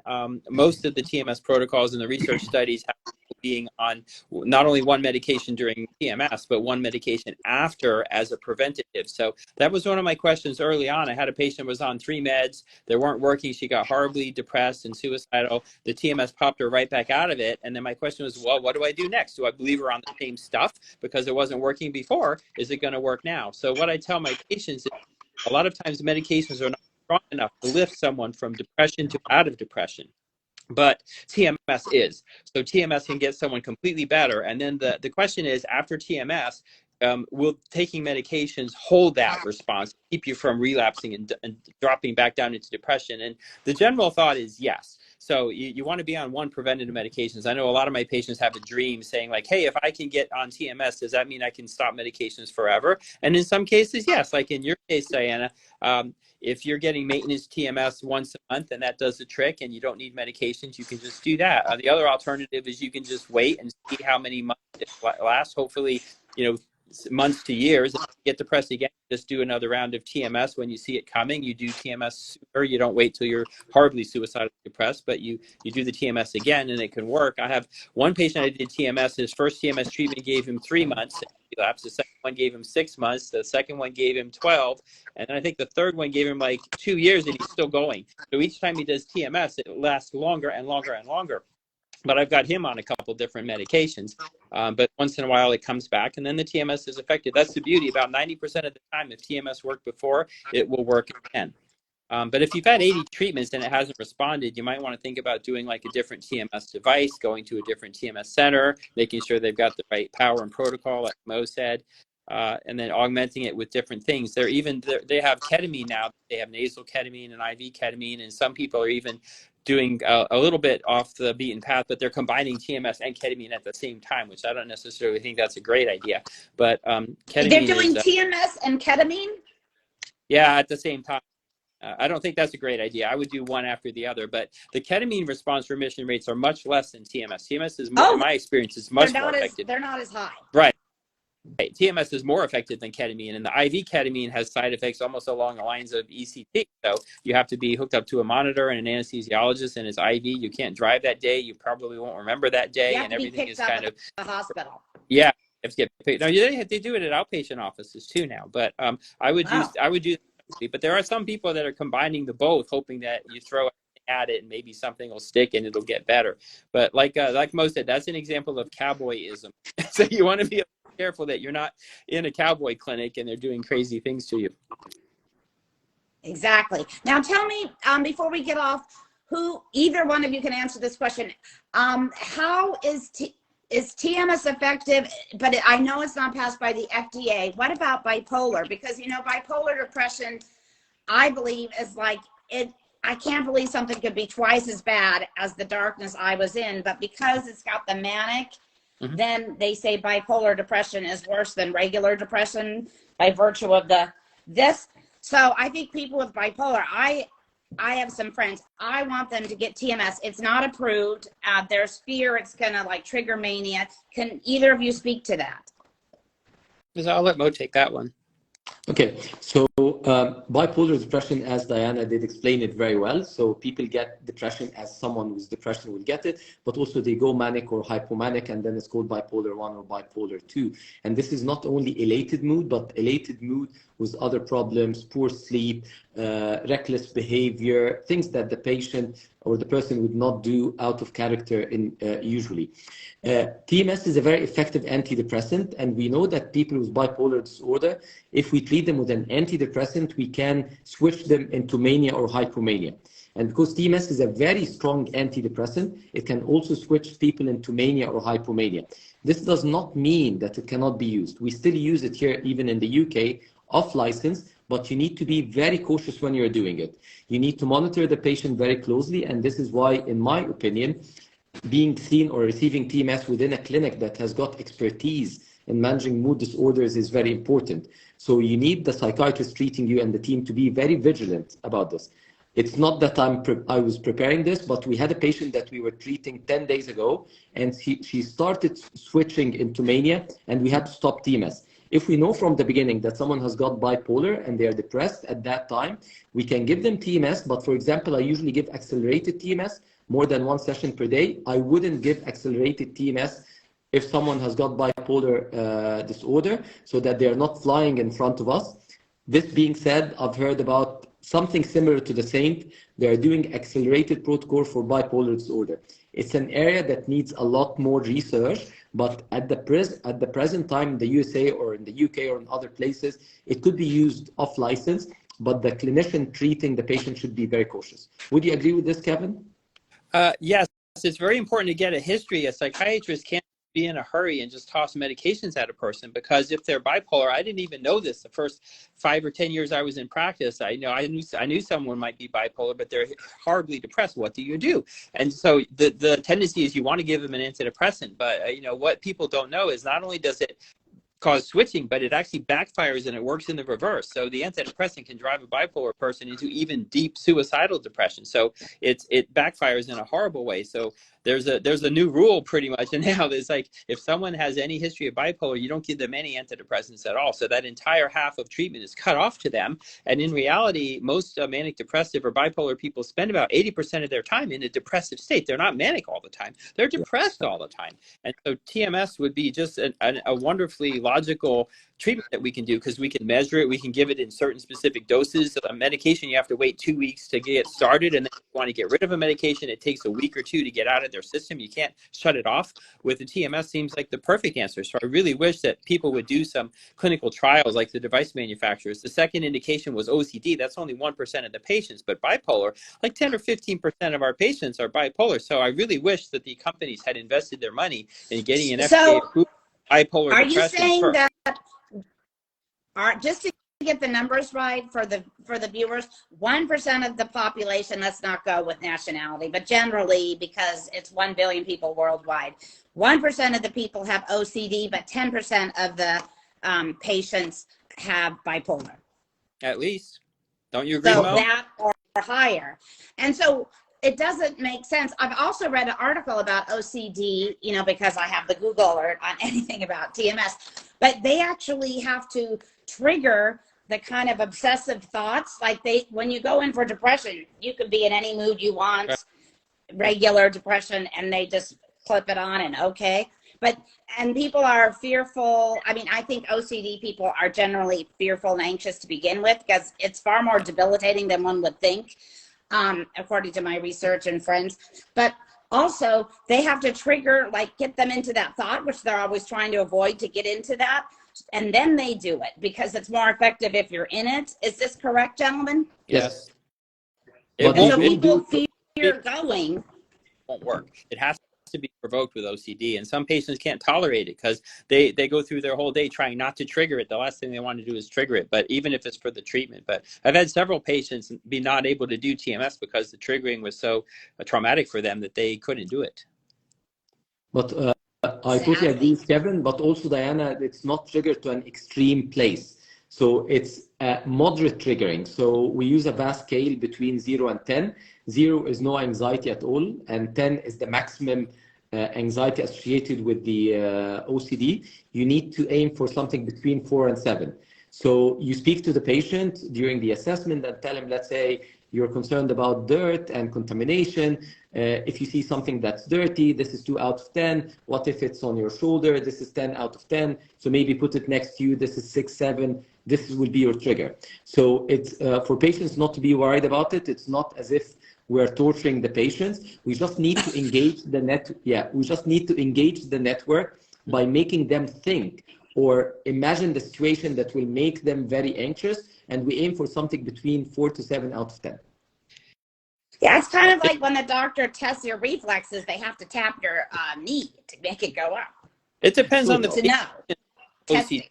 most of the TMS protocols and the research studies have being on not only one medication during TMS, but one medication after as a preventative. So that was one of my questions early on. I had a patient who was on 3 meds. They weren't working. She got horribly depressed and suicidal. The TMS popped her right back out of it. And then my question was, well, what do I do next? Do I leave her on the same stuff because it wasn't working before? Is it going to work now? So what I tell my patients is a lot of times medications are not strong enough to lift someone from depression to out of depression. But TMS is. So TMS can get someone completely better. And then the question is, after TMS, will taking medications hold that response, keep you from relapsing and dropping back down into depression? And the general thought is yes. So you want to be on one preventative medications. I know a lot of my patients have a dream saying like, hey, if I can get on TMS, does that mean I can stop medications forever? And in some cases, yes. Like in your case, Diana, if you're getting maintenance TMS once a month and that does the trick and you don't need medications, you can just do that. The other alternative is you can just wait and see how many months it lasts. Hopefully, months to years. If you get depressed again, just do another round of TMS when you see it coming. You do TMS sooner. You don't wait till you're horribly suicidally depressed, but you do the TMS again and it can work. I have one patient I did TMS. His first TMS treatment gave him 3 months relapse. The second one gave him 6 months. The second one gave him 12. And then I think the third one gave him like 2 years and he's still going. So each time he does TMS, it lasts longer and longer and longer. But I've got him on a couple different medications. But once in a while it comes back and then the TMS is effective. That's the beauty. About 90% of the time, if TMS worked before, it will work again. But if you've had 80 treatments and it hasn't responded, you might want to think about doing like a different TMS device, going to a different TMS center, making sure they've got the right power and protocol, like Mo said, and then augmenting it with different things. They have ketamine now. They have nasal ketamine and IV ketamine, and some people are even doing a little bit off the beaten path, but they're combining TMS and ketamine at the same time, which I don't necessarily think that's a great idea. But ketamine they're doing TMS and ketamine? Yeah, at the same time. I don't think that's a great idea. I would do one after the other, but the ketamine response remission rates are much less than TMS. TMS is, in my experience, is much more effective. They're not as high. Right. TMS is more effective than ketamine, and the IV ketamine has side effects almost along the lines of ECT. So you have to be hooked up to a monitor and an anesthesiologist, and it's IV. You can't drive that day. You probably won't remember that day, and everything is kind of the hospital. Yeah. You have to get paid. No, they do it at outpatient offices too now. But I would do. But there are some people that are combining the both, hoping that you throw at it and maybe something will stick and it'll get better. But like Mo said, that's an example of cowboyism. So you want to be careful that you're not in a cowboy clinic and they're doing crazy things to you. Exactly. Now tell me, before we get off, who either one of you can answer this question. How is TMS effective? But I know it's not passed by the FDA. What about bipolar? Because bipolar depression, I believe, is like it. I can't believe something could be twice as bad as the darkness I was in, but because it's got the manic, then they say bipolar depression is worse than regular depression by virtue of this. So I think people with bipolar, I have some friends, I want them to get TMS. It's not approved. There's fear it's going to like trigger mania. Can either of you speak to that? I'll let Mo take that one. Okay, so bipolar depression, as Diana did explain it very well. So people get depression as someone with depression will get it, but also they go manic or hypomanic, and then it's called bipolar 1 or bipolar 2. And this is not only elated mood, but elated mood with other problems, poor sleep, reckless behavior, things that the patient or the person would not do out of character usually. TMS is a very effective antidepressant, and we know that people with bipolar disorder, if we treat them with an antidepressant, we can switch them into mania or hypomania. And because TMS is a very strong antidepressant, it can also switch people into mania or hypomania. This does not mean that it cannot be used. We still use it here, even in the UK, off license, but you need to be very cautious when you're doing it. You need to monitor the patient very closely, and this is why, in my opinion, being seen or receiving TMS within a clinic that has got expertise in managing mood disorders is very important. So you need the psychiatrist treating you and the team to be very vigilant about this. It's not that I was preparing this, but we had a patient that we were treating 10 days ago, and she started switching into mania, and we had to stop TMS. If we know from the beginning that someone has got bipolar and they are depressed at that time, we can give them TMS, but for example, I usually give accelerated TMS more than 1 session per day. I wouldn't give accelerated TMS if someone has got bipolar disorder, so that they are not flying in front of us. This being said, I've heard about something similar to the Saint. They are doing accelerated protocol for bipolar disorder. It's an area that needs a lot more research, but at the present time in the USA or in the UK or in other places, it could be used off license, but the clinician treating the patient should be very cautious. Would you agree with this, Kevin? Yes, it's very important to get a history. A psychiatrist can't be in a hurry and just toss medications at a person, because if they're bipolar, I didn't even know this the first 5 or 10 years I was in practice. I knew someone might be bipolar, but they're horribly depressed. What do you do? And so the tendency is you want to give them an antidepressant, but what people don't know is not only does it cause switching, but it actually backfires and it works in the reverse. So the antidepressant can drive a bipolar person into even deep suicidal depression. So it backfires in a horrible way. So there's a new rule pretty much, and now it's like if someone has any history of bipolar, you don't give them any antidepressants at all. So that entire half of treatment is cut off to them. And in reality, most manic depressive or bipolar people spend about 80% of their time in a depressive state. They're not manic all the time. They're depressed all the time. And so TMS would be just a wonderfully logical treatment that we can do, because we can measure it. We can give it in certain specific doses. A medication, you have to wait 2 weeks to get started. And then if you want to get rid of a medication, it takes a week or two to get out of their system. You can't shut it off. With the TMS seems like the perfect answer. So I really wish that people would do some clinical trials like the device manufacturers. The second indication was OCD. That's only 1% of the patients, but bipolar, like 10 or 15% of our patients are bipolar. So I really wish that the companies had invested their money in getting an FDA approved bipolar are depression. you saying first. that just to get the numbers right for the viewers, 1% of the population, let's not go with nationality, but generally, because it's 1 billion people worldwide, 1% of the people have OCD, but 10% of the patients have bipolar. At least. Don't you agree, So Mo? that or higher. And so it doesn't make sense. I've also read an article about OCD, because I have the Google alert on anything about TMS, but they actually have to trigger the kind of obsessive thoughts. Like when you go in for depression, you could be in any mood you want, regular depression, and they just clip it on and okay. And people are fearful. I mean, I think OCD people are generally fearful and anxious to begin with, because it's far more debilitating than one would think, according to my research and friends. But also they have to trigger, like get them into that thought, which they're always trying to avoid, to get into that. And then they do it because it's more effective if you're in it. Is this correct, gentlemen? Yes. And so people fear going. Won't work. It has to be provoked with OCD, and some patients can't tolerate it because they go through their whole day trying not to trigger it. The last thing they want to do is trigger it, but even if it's for the treatment. But I've had several patients be not able to do TMS because the triggering was so traumatic for them that they couldn't do it. But I totally agree with Kevin, but also Diana, it's not triggered to an extreme place. So it's moderate triggering. So we use a VAS scale between 0 and 10. 0 is no anxiety at all, and 10 is the maximum anxiety associated with the OCD. You need to aim for something between 4 and 7. So you speak to the patient during the assessment and tell him, let's say, you're concerned about dirt and contamination. If you see something that's dirty, this is 2 out of 10. What if it's on your shoulder? This is 10 out of 10. So maybe put it next to you. This is 6, 7. This will be your trigger. So it's for patients not to be worried about it. It's not as if we're torturing the patients. We just need to engage the we just need to engage the network by making them think or imagine the situation that will make them very anxious. And we aim for something between 4 to 7 out of 10. Yeah, it's kind of like when the doctor tests your reflexes, they have to tap your knee to make it go up. It depends on the patient. Testing.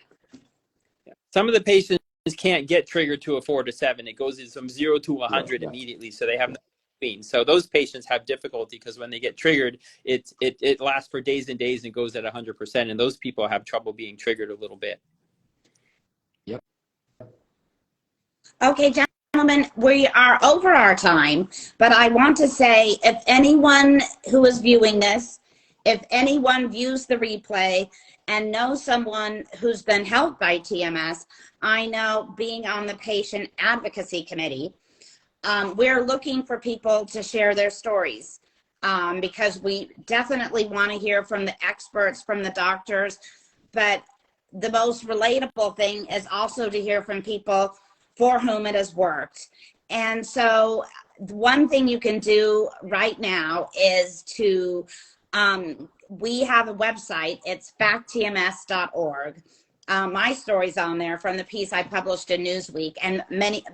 Some of the patients can't get triggered to a 4 to 7. It goes from 0 to 100 Right. immediately. So they have no between. So those patients have difficulty because when they get triggered, it lasts for days and days and goes at 100%. And those people have trouble being triggered a little bit. Yep. Okay, gentlemen, we are over our time, but I want to say, if anyone who is viewing this, if anyone views the replay and knows someone who's been helped by TMS, I know, being on the patient advocacy committee, we're looking for people to share their stories, because we definitely want to hear from the experts, from the doctors, but the most relatable thing is also to hear from people for whom it has worked. And so one thing you can do right now is to, we have a website, it's facttms.org. My story's on there from the piece I published in Newsweek, and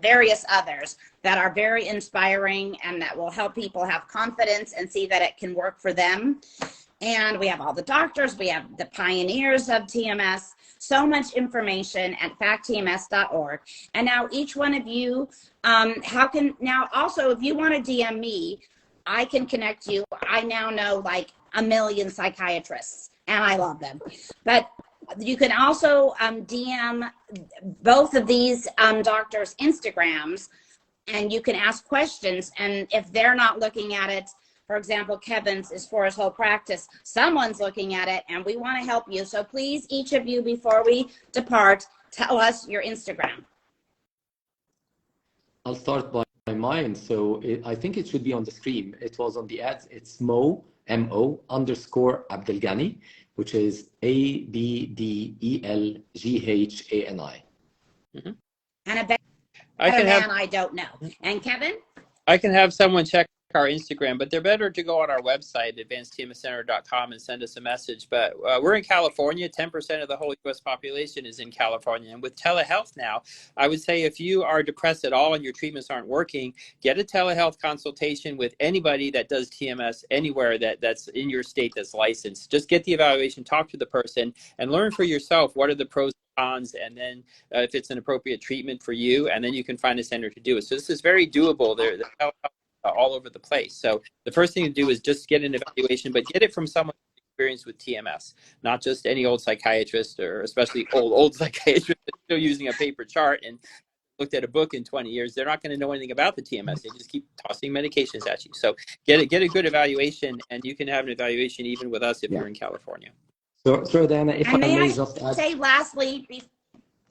various others that are very inspiring and that will help people have confidence and see that it can work for them. And we have all the doctors, we have the pioneers of TMS, so much information at facttms.org. And now each one of you, also if you want to DM me, I can connect you. I now know like a million psychiatrists and I love them. But you can also DM both of these doctors' Instagrams, and you can ask questions. And if they're not looking at it, for example, Kevin's is for his whole practice, someone's looking at it, and we want to help you. So please, each of you, before we depart, tell us your Instagram. I'll start by mine. So I think it should be on the screen. It was on the ads. It's Mo, M-O _ Abdelghani, which is ABDELGHANI. Mm-hmm. And a better man, I don't know. And Kevin? I can have someone check our Instagram, but they're better to go on our website, advancedtmscenter.com, and send us a message. But we're in California. 10% of the whole U.S. population is in California. And with telehealth now, I would say if you are depressed at all and your treatments aren't working, get a telehealth consultation with anybody that does TMS anywhere that's in your state that's licensed. Just get the evaluation, talk to the person, and learn for yourself what are the pros and cons, and then if it's an appropriate treatment for you, and then you can find a center to do it. So this is very doable. They're all over the place. So the first thing to do is just get an evaluation, but get it from someone who's experienced with TMS, not just any old psychiatrist, or especially old psychiatrist that's still using a paper chart and looked at a book in 20 years. They're not going to know anything about the TMS. They just keep tossing medications at you. So get a good evaluation, and you can have an evaluation even with us if you're in California. So Diana, if I may just add, say lastly,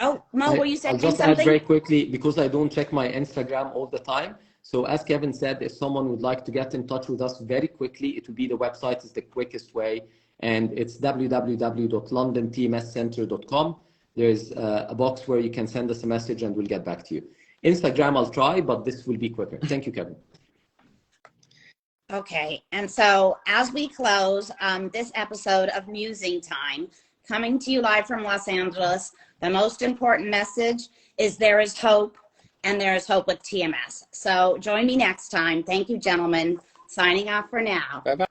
Mo, were you saying I'll just something? add very quickly, because I don't check my Instagram all the time. So as Kevin said, if someone would like to get in touch with us very quickly, it would be the website is the quickest way. And it's www.londontmscenter.com. There's a box where you can send us a message and we'll get back to you. Instagram, I'll try, but this will be quicker. Thank you, Kevin. Okay, and so as we close this episode of Musing Time, coming to you live from Los Angeles, the most important message is there is hope, and there is hope with TMS. So join me next time. Thank you, gentlemen. Signing off for now. Bye-bye.